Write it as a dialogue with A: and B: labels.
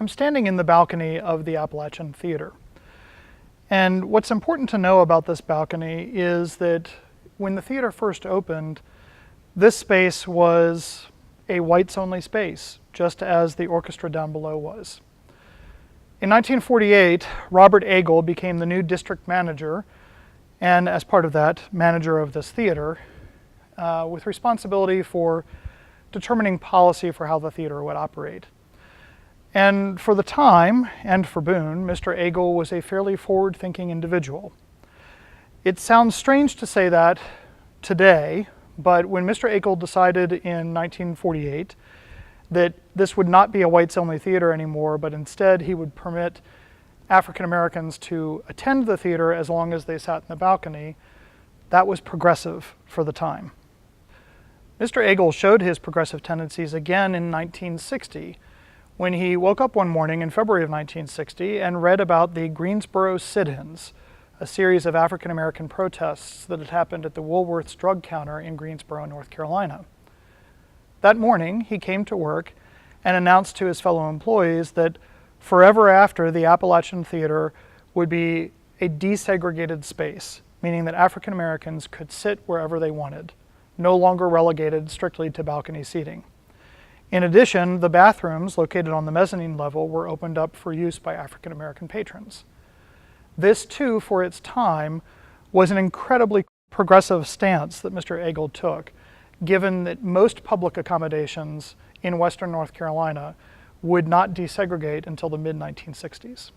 A: I'm standing in the balcony of the Appalachian Theatre. And what's important to know about this balcony is that when the theater first opened, this space was a whites-only space, just as the orchestra down below was. In 1948, Robert Agel became the new district manager, and as part of that, manager of this theater, with responsibility for determining policy for how the theater would operate. And for the time, and for Boone, Mr. Agel was a fairly forward-thinking individual. It sounds strange to say that today, but when Mr. Agel decided in 1948 that this would not be a whites-only theater anymore, but instead he would permit African Americans to attend the theater as long as they sat in the balcony, that was progressive for the time. Mr. Agel showed his progressive tendencies again in 1960, when he woke up one morning in February of 1960 and read about the Greensboro sit-ins, a series of African American protests that had happened at the Woolworth's drug counter in Greensboro, North Carolina. That morning, he came to work and announced to his fellow employees that forever after, the Appalachian Theatre would be a desegregated space, meaning that African Americans could sit wherever they wanted, no longer relegated strictly to balcony seating. In addition, the bathrooms located on the mezzanine level were opened up for use by African American patrons. This too, for its time, was an incredibly progressive stance that Mr. Agel took, given that most public accommodations in Western North Carolina would not desegregate until the mid-1960s.